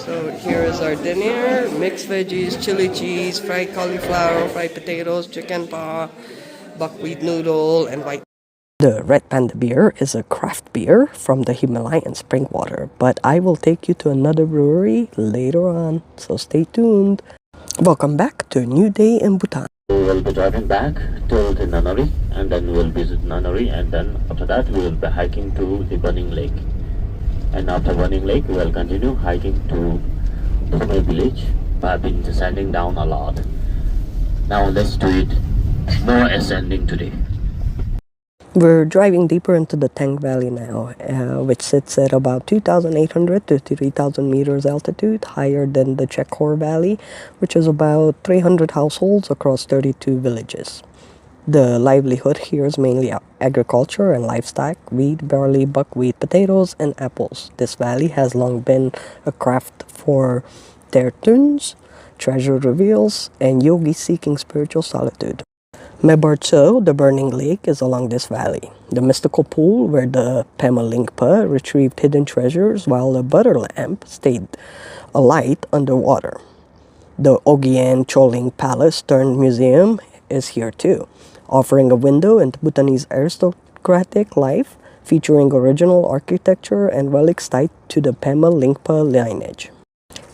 So here is our dinner: mixed veggies, chili cheese, fried cauliflower, fried potatoes, chicken paw, buckwheat noodle, and white. The Red Panda beer is a craft beer from the Himalayan spring water, but I will take you to another brewery later on, so stay tuned. Welcome back to a new day in Bhutan. We will be driving back to the nunnery, and then we will visit nunnery, and then after that we will be hiking to the Burning Lake. And after Burning Lake, we will continue hiking to the small village. I've been descending down a lot. Now let's do it more ascending today. We're driving deeper into the Tang Valley now, which sits at about 2,800 to 3,000 meters altitude, higher than the Chekhor Valley, which is about 300 households across 32 villages. The livelihood here is mainly agriculture and livestock: wheat, barley, buckwheat, potatoes, and apples. This valley has long been a craft for tertuns, treasure reveals, and yogis seeking spiritual solitude. Mebar, Tsho, the burning lake, is along this valley. The mystical pool where the Pema Lingpa retrieved hidden treasures while a butter lamp stayed alight underwater. The Ogyen Choling Palace Museum is here too, offering a window into Bhutanese aristocratic life, featuring original architecture and relics tied to the Pema Lingpa lineage.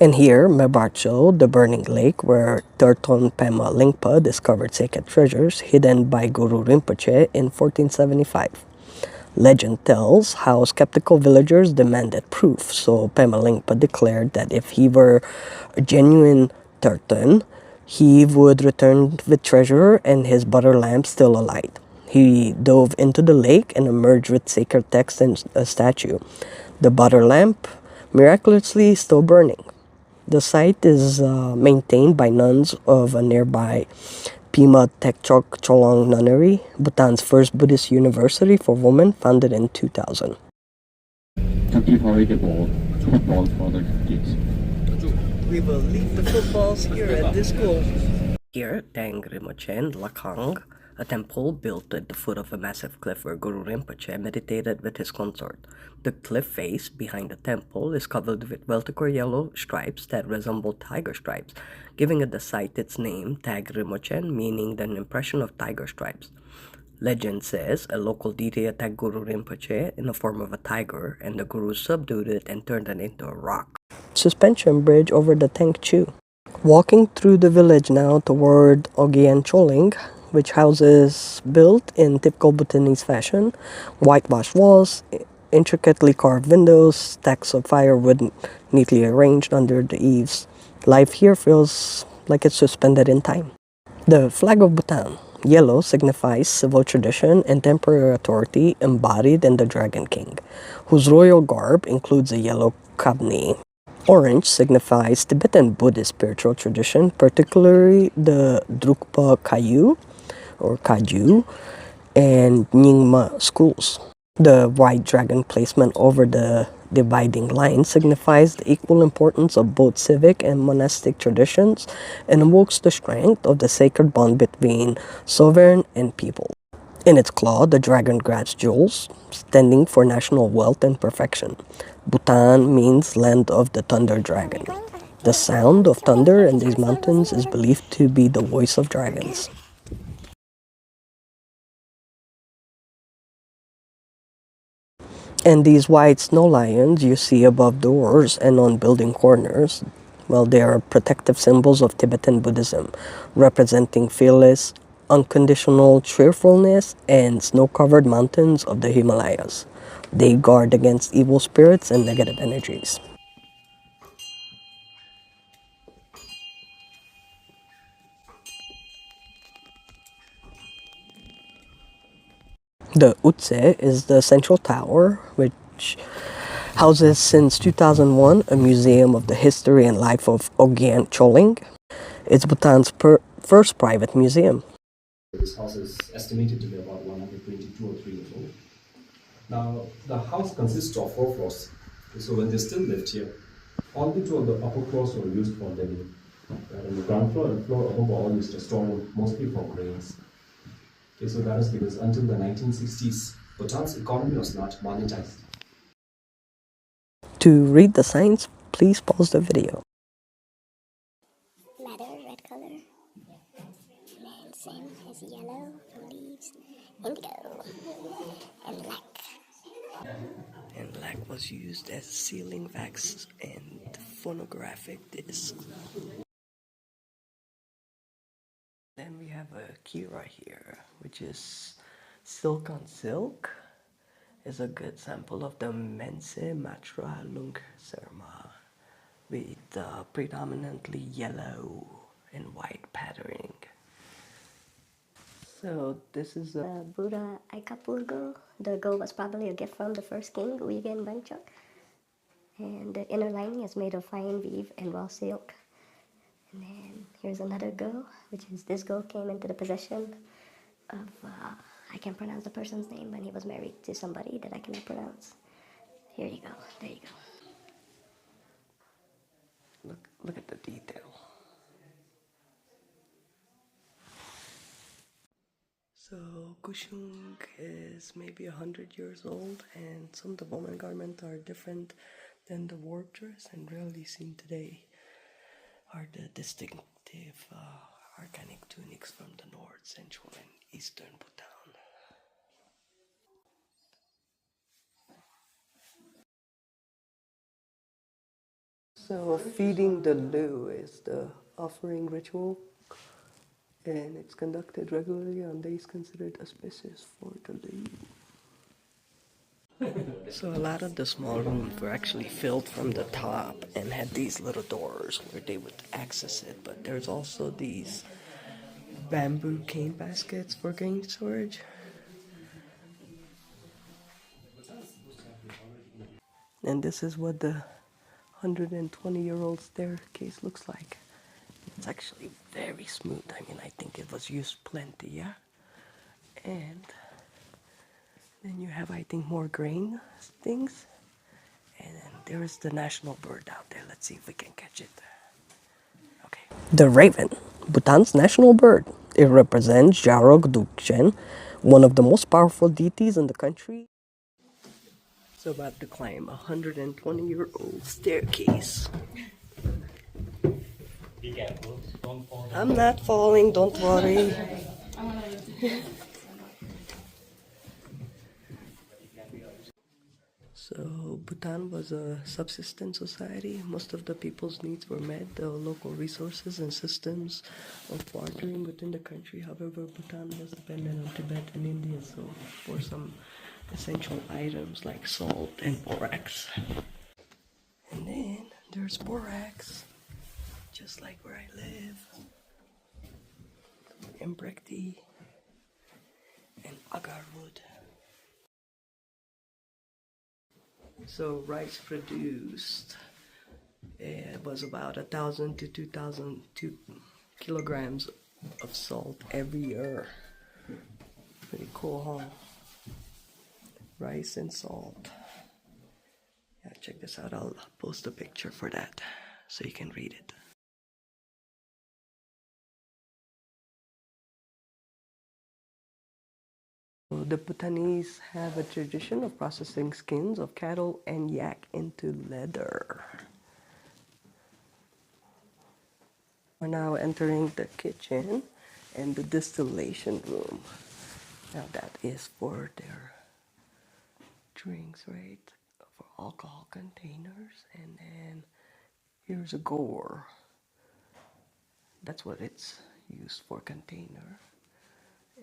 And here, Mebar, Tsho, the burning lake where Terton Pema Lingpa discovered sacred treasures hidden by Guru Rinpoche in 1475. Legend tells how skeptical villagers demanded proof, so Pema Lingpa declared that if he were a genuine Terton, he would return with treasure and his butter lamp still alight. He dove into the lake and emerged with sacred text and a statue. The butter lamp miraculously still burning. The site is maintained by nuns of a nearby Pema Tekchok Choling Nunnery, Bhutan's first Buddhist university for women, founded in 2000. To give away the ball, football for the kids. We will leave the footballs here at this school. Here, Tang Rimochen Lhakhang, a temple built at the foot of a massive cliff where Guru Rinpoche meditated with his consort. The cliff face behind the temple is covered with multicolor yellow stripes that resemble tiger stripes, giving the site its name, Tang Rimochen, meaning an impression of tiger stripes. Legend says a local deity attacked Guru Rinpoche in the form of a tiger, and the Guru subdued it and turned it into a rock. Suspension bridge over the Tang Chu. Walking through the village now toward Ogyen Choling, which houses built in typical Bhutanese fashion: whitewashed walls, intricately carved windows, stacks of firewood neatly arranged under the eaves. Life here feels like it's suspended in time. The flag of Bhutan. Yellow signifies civil tradition and temporary authority embodied in the Dragon King, whose royal garb includes a yellow kabni. Orange signifies Tibetan Buddhist spiritual tradition, particularly the Drukpa Kaju and Nyingma schools. The white dragon placement over the dividing line signifies the equal importance of both civic and monastic traditions and evokes the strength of the sacred bond between sovereign and people. In its claw, the dragon grabs jewels, standing for national wealth and perfection. Bhutan means land of the thunder dragon. The sound of thunder in these mountains is believed to be the voice of dragons. And these white snow lions you see above doors and on building corners, well, they are protective symbols of Tibetan Buddhism, representing fearless, unconditional cheerfulness and snow-covered mountains of the Himalayas. They guard against evil spirits and negative energies. The utse is the central tower, which houses since 2001 a museum of the history and life of Ogyen Choling. It's Bhutan's first private museum. This house is estimated to be about 122 or 3 years old. Now, the house consists of 4 floors. So when they still lived here, only 2 of the upper floors were used for living. And the ground floor and floor above were all used as storeroom, mostly for grains. Okay, so that is because until the 1960s, Bhutan's economy was not monetized. To read the signs, please pause the video. Ladder, red color. And same as yellow, leaves, indigo, and black. And black was used as sealing wax and phonographic disc. Then we have a kira here, which is silk on silk. Is a good sample of the Mense Matra Lung Serma with predominantly yellow and white patterning. So this is The Buddha Aikapurgo. The gold was probably a gift from the first king, Ogyen Choling. And the inner lining is made of fine weave and raw silk. And then here's another go, which is this go came into the possession of, I can't pronounce the person's name, but he was married to somebody that I cannot pronounce. Here you go, there you go. Look at the detail. So Kushung is maybe 100 years old, and some of the women garments are different than the warp dress and rarely seen today are the distinctive organic tunics from the north, central, and eastern Bhutan. So feeding the Lu is the offering ritual, and it's conducted regularly on days considered auspicious for the Lu. So a lot of the small rooms were actually filled from the top and had these little doors where they would access it, but there's also these bamboo cane baskets for grain storage. And this is what the 120-year-old staircase looks like. It's actually very smooth. I mean, I think it was used plenty, yeah? And then you have, I think, more grain things. And then there is the national bird out there. Let's see if we can catch it. Okay. The raven, Bhutan's national bird. It represents Jarog Dukchen, one of the most powerful deities in the country. So about to climb a 120-year-old staircase. Be careful, don't fall down. I'm not falling, don't worry. So Bhutan was a subsistence society. Most of the people's needs were met. The local resources and systems of bartering within the country. However, Bhutan was dependent on Tibet and India, so for some essential items like salt and borax. And then there's borax, just like where I live. Embrekti and agar wood. So rice produced, it was about 1,000 to 2,000 kilograms of salt every year. Pretty cool, huh? Rice and salt. Yeah, check this out. I'll post a picture for that so you can read it. The Bhutanese have a tradition of processing skins of cattle and yak into leather. We're now entering the kitchen and the distillation room. Now that is for their drinks, right? For alcohol containers. And then here's a gore. That's what it's used for, container.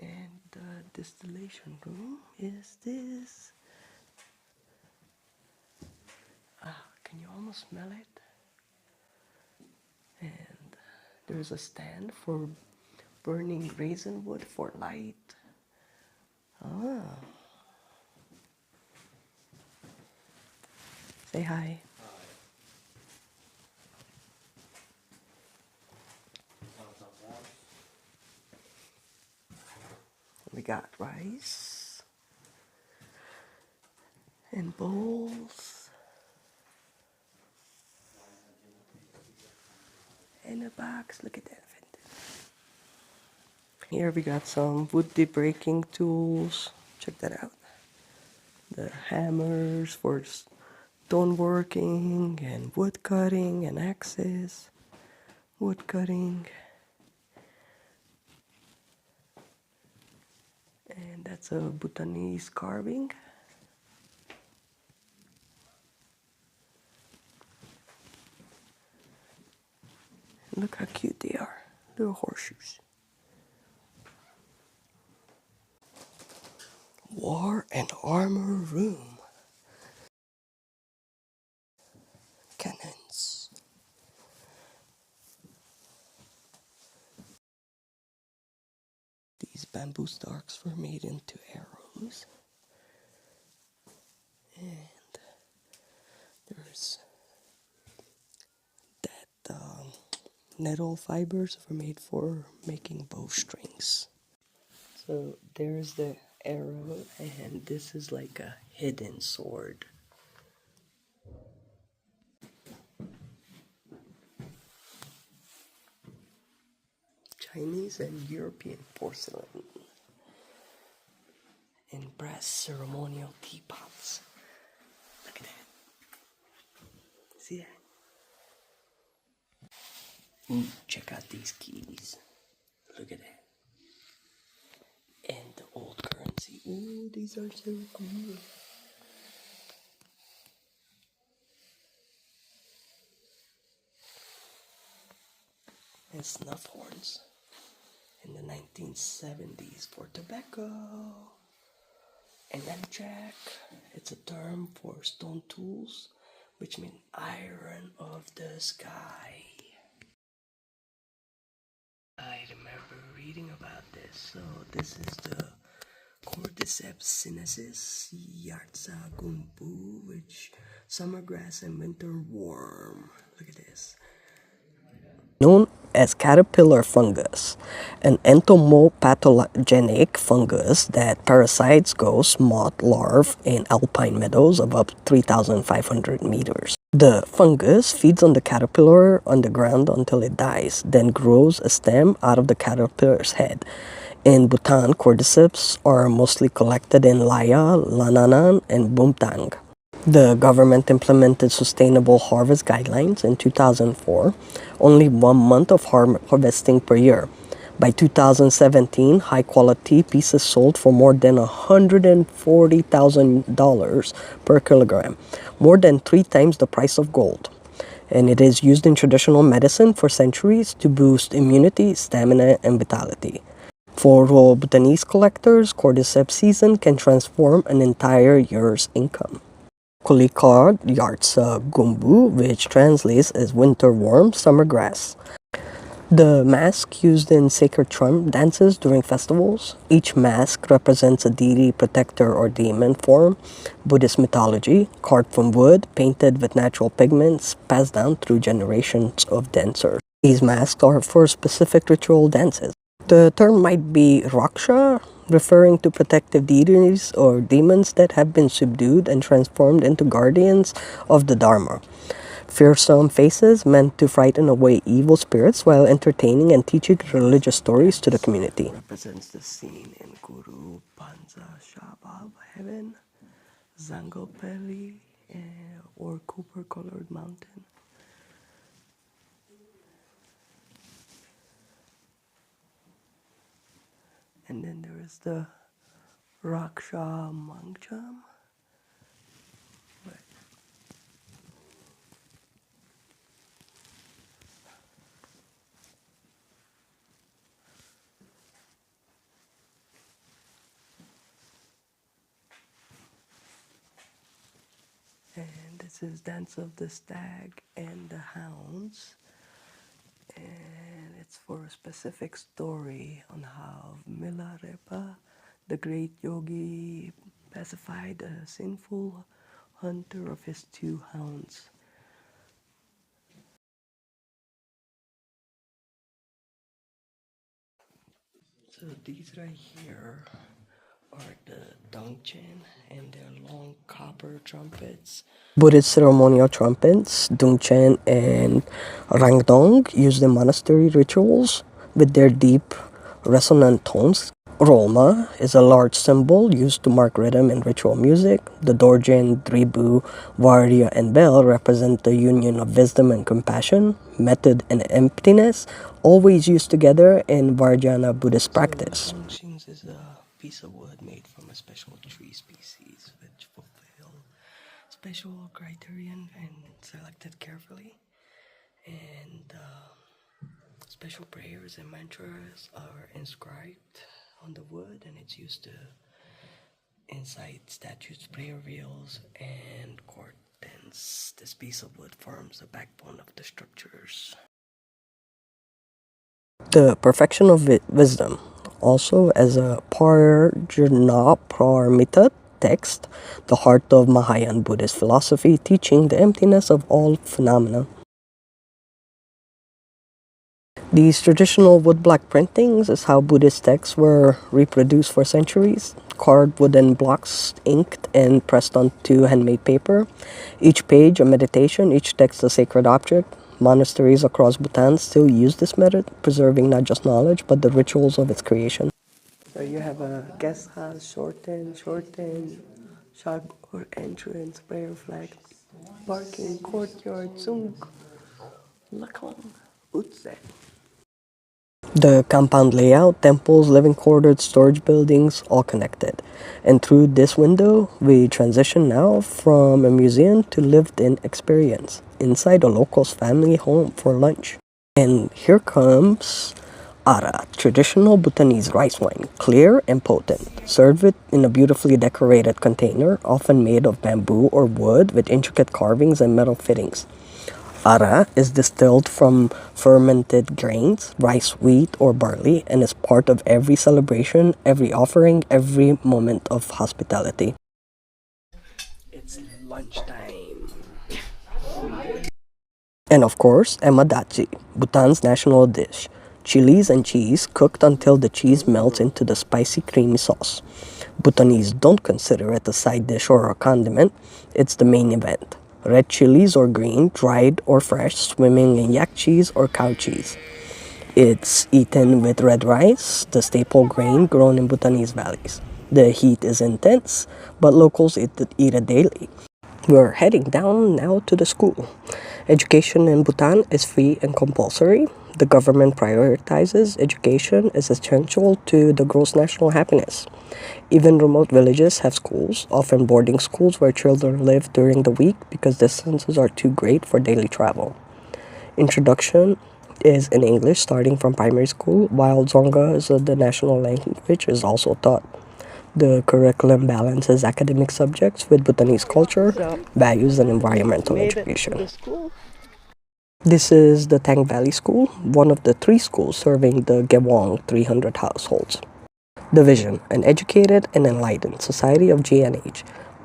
And the distillation room is this. Can you almost smell it? And there's a stand for burning raisin wood for light. Say hi. We got rice and bowls and a box. Look at that. Here we got some wood breaking tools. Check that out. The hammers for stoneworking and wood cutting and axes, wood cutting. And that's a Bhutanese carving. Look how cute they are, little horseshoes. War and armor room. Cannons. These bamboo stalks were made into arrows. And there's that nettle fibers were made for making bowstrings. So there's the arrow, and this is like a hidden sword. Chinese and European porcelain and brass ceremonial teapots. Look at that. See that? Ooh, check out these keys. Look at that. And the old currency. Ooh, these are so cool. And snuff horns in the 1970s for tobacco. And then jack, it's a term for stone tools, which mean iron of the sky. I remember reading about this. So this is the Cordyceps sinesis, which summer grass and winter worm. Look at this. Known as caterpillar fungus, an entomopathogenic fungus that parasites ghost moth larvae in alpine meadows above 3,500 meters. The fungus feeds on the caterpillar on the ground until it dies, then grows a stem out of the caterpillar's head. In Bhutan, cordyceps are mostly collected in Laya, Lananan, and Bumtang. The government implemented sustainable harvest guidelines in 2004, only 1 month of harvesting per year. By 2017, high-quality pieces sold for more than $140,000 per kilogram, more than 3 times the price of gold. And it is used in traditional medicine for centuries to boost immunity, stamina, and vitality. For Bhutanese collectors, cordyceps season can transform an entire year's income. Kulikard Yartsa Gumbu, which translates as winter worm, summer grass. The mask used in sacred charm dances during festivals. Each mask represents a deity, protector, or demon form. Buddhist mythology, carved from wood, painted with natural pigments, passed down through generations of dancers. These masks are for specific ritual dances. The term might be Raksha, referring to protective deities or demons that have been subdued and transformed into guardians of the Dharma. Fearsome faces meant to frighten away evil spirits while entertaining and teaching religious stories to the community. Represents the scene in Guru Panza Shabab heaven, Zangopeli, or copper-colored mountain. And then there is the Raksha Mangcham. And this is Dance of the Stag and the Hounds. And it's for a specific story on how Milarepa, the great yogi, pacified a sinful hunter of his 2 hounds. So these right here are the Dongchen and their long copper trumpets. Buddhist ceremonial trumpets, Dongchen and Rangdong, used in monastery rituals with their deep resonant tones. Rolma is a large symbol used to mark rhythm in ritual music. The Dorjen, Dribu, Varya, and Bell represent the union of wisdom and compassion, method and emptiness, always used together in Vajrayana Buddhist practice. Functions is a piece of wood made from a special tree species which fulfill special criterion and selected carefully. And special prayers and mantras are inscribed on the wood, and it's used to incite statues, prayer wheels, and curtains. This piece of wood forms the backbone of the structures. The perfection of wisdom, also as a Parjana Paramita text, the heart of Mahayana Buddhist philosophy, teaching the emptiness of all phenomena. These traditional woodblock printings is how Buddhist texts were reproduced for centuries. Carved wooden blocks, inked and pressed onto handmade paper. Each page a meditation, each text a sacred object. Monasteries across Bhutan still use this method, preserving not just knowledge, but the rituals of its creation. So you have a guest house, shorten, shagor entrance, prayer flag, parking, courtyard, sung, lakong, utse. The compound layout, temples, living quarters, storage buildings, all connected. And through this window, we transition now from a museum to lived-in experience inside a local's family home for lunch. And here comes Ara, traditional Bhutanese rice wine, clear and potent. Serve it in a beautifully decorated container, often made of bamboo or wood with intricate carvings and metal fittings. Ara is distilled from fermented grains, rice, wheat, or barley, and is part of every celebration, every offering, every moment of hospitality. It's lunchtime. And of course, Ema Datshi, Bhutan's national dish. Chilies and cheese cooked until the cheese melts into the spicy creamy sauce. Bhutanese don't consider it a side dish or a condiment, it's the main event. Red chilies or green, dried or fresh, swimming in yak cheese or cow cheese. It's eaten with red rice, the staple grain grown in Bhutanese valleys. The heat is intense, but locals eat it daily. We're heading down now to the school. Education in Bhutan is free and compulsory. The government prioritizes education as essential to the gross national happiness. Even remote villages have schools, often boarding schools where children live during the week because distances are too great for daily travel. Introduction is in English starting from primary school, while Dzongkha is the national language is also taught. The curriculum balances academic subjects with Bhutanese culture, values, and environmental education. This is the Tang Valley School, one of the 3 schools serving the Gewang 300 households. The vision, an educated and enlightened society of GNH,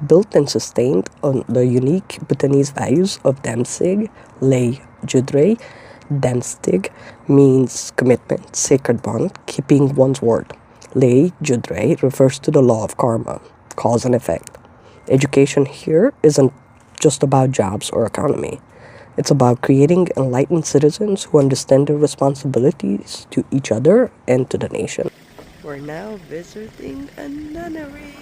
built and sustained on the unique Bhutanese values of Damsig, Lei, Judre. Damstig means commitment, sacred bond, keeping one's word. Lei, Judre refers to the law of karma, cause and effect. Education here isn't just about jobs or economy. It's about creating enlightened citizens who understand their responsibilities to each other and to the nation. We're now visiting a nunnery.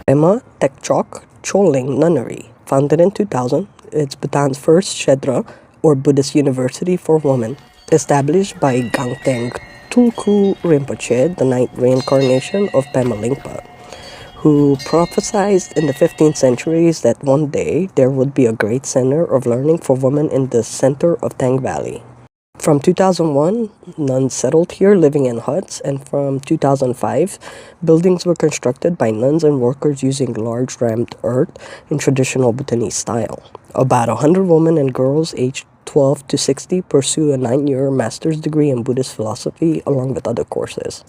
Pema Tekchok Choling Nunnery, founded in 2000, it's Bhutan's first Shedra, or Buddhist university for women, established by Gangteng Tulku Rinpoche, the 9th reincarnation of Pema Lingpa, who prophesied in the 15th centuries that one day there would be a great center of learning for women in the center of Tang Valley. From 2001, nuns settled here living in huts, and from 2005, buildings were constructed by nuns and workers using large rammed earth in traditional Bhutanese style. About 100 women and girls aged 12 to 60 pursue a 9-year master's degree in Buddhist philosophy along with other courses.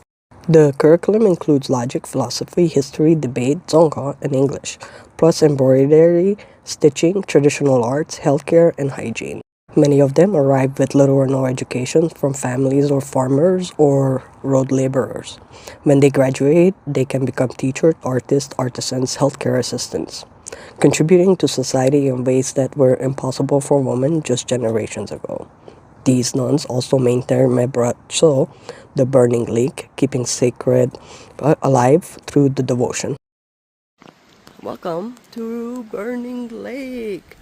The curriculum includes logic, philosophy, history, debate, Dzongkha, and English, plus embroidery, stitching, traditional arts, healthcare, and hygiene. Many of them arrive with little or no education from families or farmers or road laborers. When they graduate, they can become teachers, artists, artisans, healthcare assistants, contributing to society in ways that were impossible for women just generations ago. These nuns also maintain Mebar, Tsho, the burning lake, keeping sacred alive through the devotion. Welcome to Burning Lake.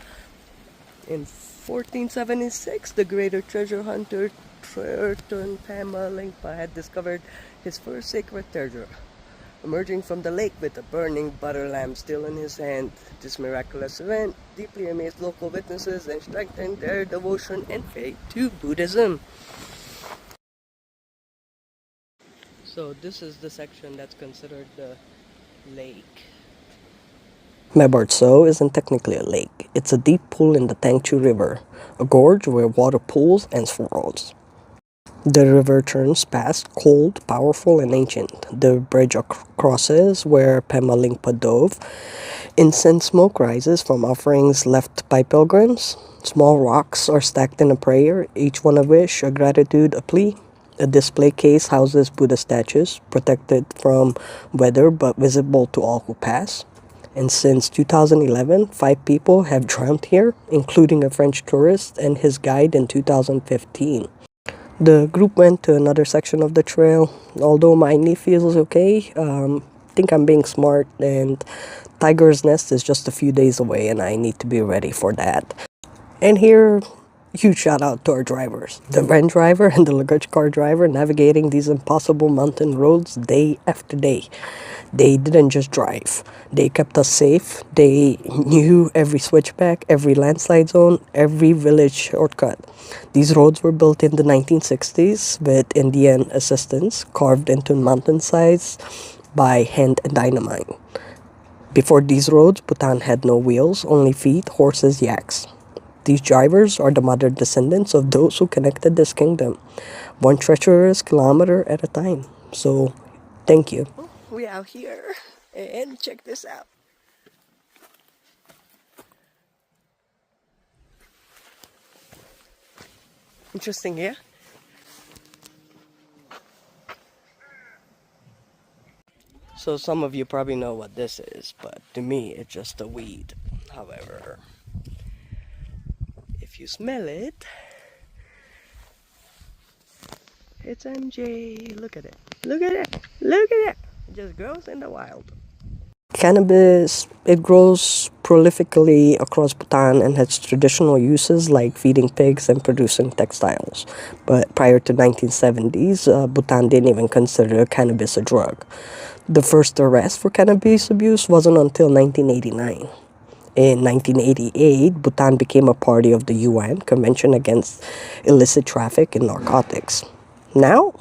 In 1476, the greater treasure hunter Pema Lingpa had discovered his first sacred treasure, emerging from the lake with a burning butter lamp still in his hand. This miraculous event deeply amazed local witnesses and strengthened their devotion and faith to Buddhism. So this is the section that's considered the lake. Mebar Tsho isn't technically a lake. It's a deep pool in the Tangchu River, a gorge where water pools and swirls. The river turns past, cold, powerful, and ancient. The bridge crosses where Pema Lingpa dove. Incense smoke rises from offerings left by pilgrims. Small rocks are stacked in a prayer, each one a wish, a gratitude, a plea. A display case houses Buddha statues, protected from weather but visible to all who pass. And since 2011, 5 people have drowned here, including a French tourist and his guide in 2015. The group went to another section of the trail. Although my knee feels okay, I think I'm being smart, and Tiger's Nest is just a few days away and I need to be ready for that. And here, huge shout out to our drivers. The van driver and the luggage car driver navigating these impossible mountain roads day after day. They didn't just drive. They kept us safe. They knew every switchback, every landslide zone, every village shortcut. These roads were built in the 1960s with Indian assistance, carved into mountainsides by hand and dynamite. Before these roads, Bhutan had no wheels, only feet, horses, yaks. These drivers are the modern descendants of those who connected this kingdom, one treacherous kilometer at a time. So, thank you. We out here, and check this out. Interesting, yeah? So some of you probably know what this is, but to me it's just a weed. However, if you smell it, it's MJ. Look at it. Look at it. Look at it. It just grows in the wild. Cannabis, it grows prolifically across Bhutan and has traditional uses like feeding pigs and producing textiles. But prior to 1970s, Bhutan didn't even consider cannabis a drug. The first arrest for cannabis abuse wasn't until 1989. In 1988, Bhutan became a party of the UN Convention Against Illicit Traffic in Narcotics. Now,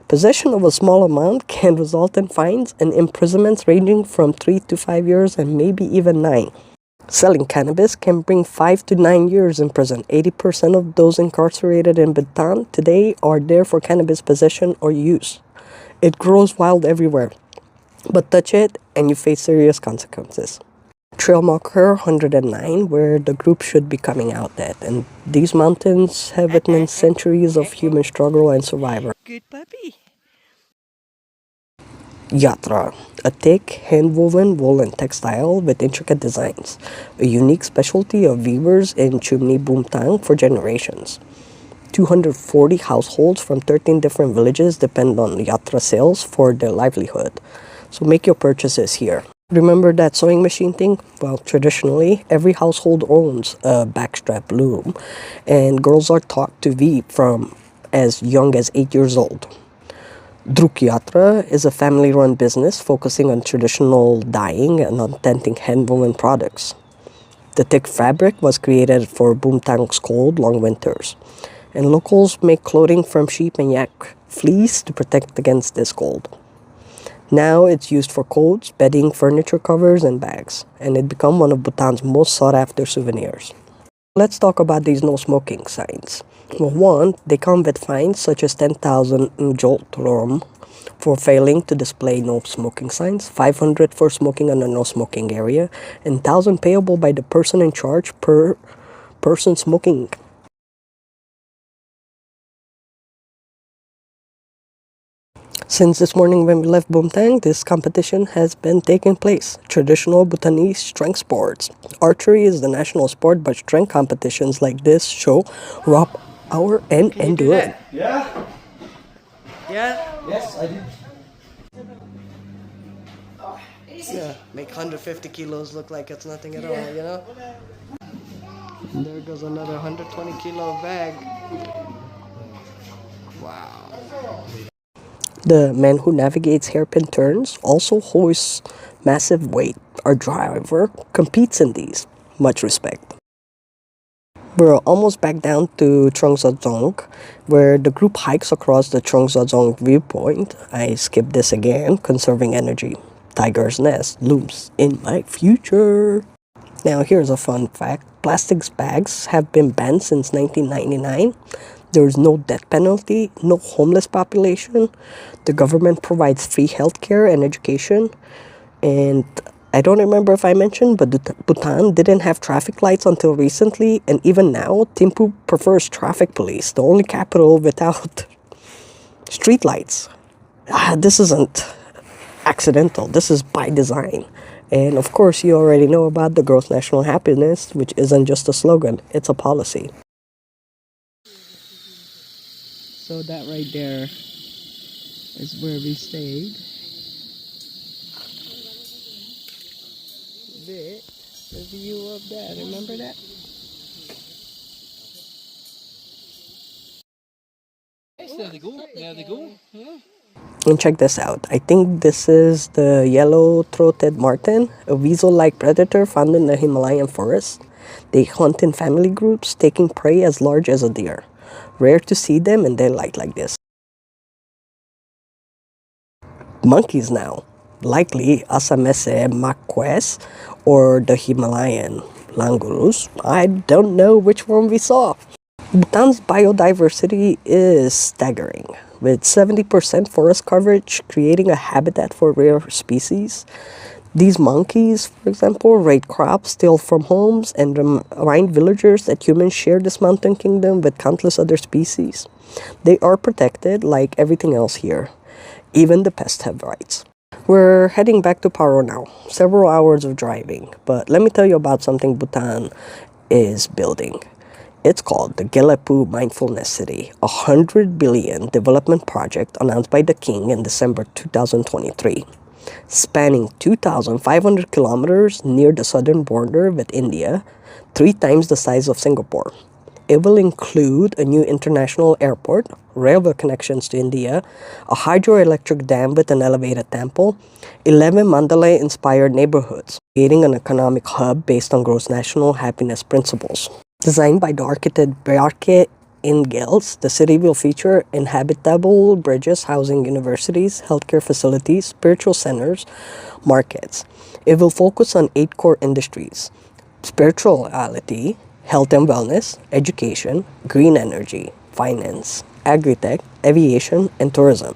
possession of a small amount can result in fines and imprisonments ranging from 3 to 5 years and maybe even 9. Selling cannabis can bring 5 to 9 years in prison. 80% of those incarcerated in Bhutan today are there for cannabis possession or use. It grows wild everywhere, but touch it and you face serious consequences. Trail marker 109, where the group should be coming out at, and these mountains have witnessed centuries of human struggle and survival. Good puppy. Yatra, a thick, hand-woven woolen textile with intricate designs, a unique specialty of weavers in Chumni Bumtang for generations. 240 households from 13 different villages depend on Yatra sales for their livelihood. So make your purchases here. Remember that sewing machine thing? Well, traditionally, every household owns a backstrap loom, and girls are taught to weave from as young as 8 years old. Druk is a family-run business focusing on traditional dyeing and authentic hand-woven products. The thick fabric was created for Bumtang's cold, long winters, and locals make clothing from sheep and yak fleece to protect against this cold. Now it's used for coats, bedding, furniture covers, and bags, and it become one of Bhutan's most sought-after souvenirs. Let's talk about these no-smoking signs. Well, one, they come with fines such as 10,000 jolt rom for failing to display no-smoking signs, 500 for smoking on a no-smoking area, and 1,000 payable by the person in charge per person smoking. Since this morning when we left Bumtang, this competition has been taking place. Traditional Bhutanese strength sports. Archery is the national sport, but strength competitions like this show raw hour and do it. Yeah? Yeah? Yes, I did. Yeah, make 150 kilos look like it's nothing at all, you know? And there goes another 120 kilo bag. Wow. The man who navigates hairpin turns also hoists massive weight. Our driver competes in these. Much respect. We're almost back down to Cheongsa, where the group hikes across the Cheongsa viewpoint. I skipped this again, conserving energy. Tiger's nest looms in my future. Now here's a fun fact. Plastics bags have been banned since 1999. There's no death penalty, no homeless population. The government provides free healthcare and education. And I don't remember if I mentioned, but Bhutan didn't have traffic lights until recently. And even now, Thimphu prefers traffic police, the only capital without street lights. This isn't accidental. This is by design. And of course, you already know about the gross national happiness, which isn't just a slogan, it's a policy. So that right there is where we stayed. The view of that, remember that? There they go. There they go. Yeah. And check this out. I think this is the yellow-throated marten, a weasel-like predator found in the Himalayan forest. They hunt in family groups, taking prey as large as a deer. Rare to see them in daylight like this. Monkeys now, likely Asamese maques or the Himalayan langurus. I don't know which one we saw. Bhutan's biodiversity is staggering, with 70% forest coverage creating a habitat for rare species. These monkeys, for example, raid crops, steal from homes, and remind villagers that humans share this mountain kingdom with countless other species. They are protected like everything else here. Even the pests have rights. We're heading back to Paro now. Several hours of driving. But let me tell you about something Bhutan is building. It's called the Gelephu Mindfulness City, a 100 billion development project announced by the king in December 2023. Spanning 2,500 kilometers near the southern border with India, 3 times the size of Singapore. It will include a new international airport, railway connections to India, a hydroelectric dam with an elevated temple, 11 Mandalay-inspired neighborhoods, creating an economic hub based on gross national happiness principles. Designed by the architect Bjarke Ingels, the city will feature inhabitable bridges housing universities, healthcare facilities, spiritual centers, markets. It will focus on 8 core industries: spirituality, health and wellness, education, green energy, finance, agri-tech, aviation, and tourism.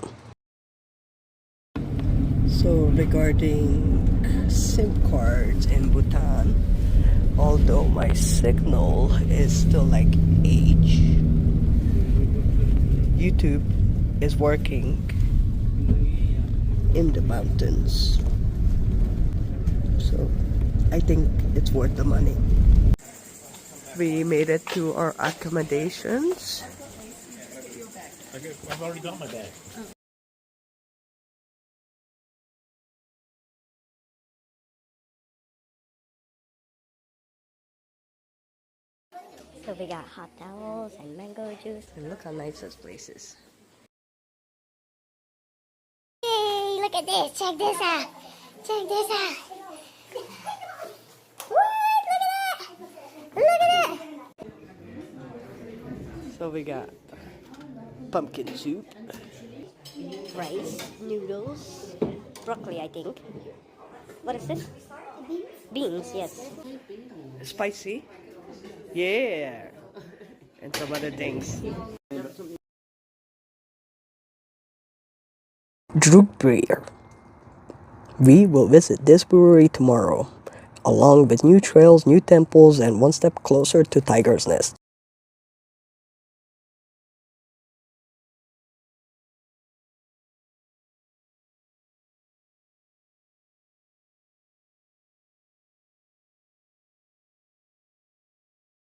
So regarding SIM cards in Bhutan, although my signal is still like H, YouTube is working in the mountains. So I think it's worth the money. We made it to our accommodations. I've already got my bag. So we got hot towels and mango juice. And look how nice this place is. Hey, look at this. Check this out. Check this out. What? Look at that. Look at that. So we got pumpkin soup, Rice, noodles, broccoli, I think. What is this? Beans, yes. spicy, yeah, and some other things. Druk Beer. We will visit this brewery tomorrow, along with new trails, new temples, and one step closer to Tiger's Nest.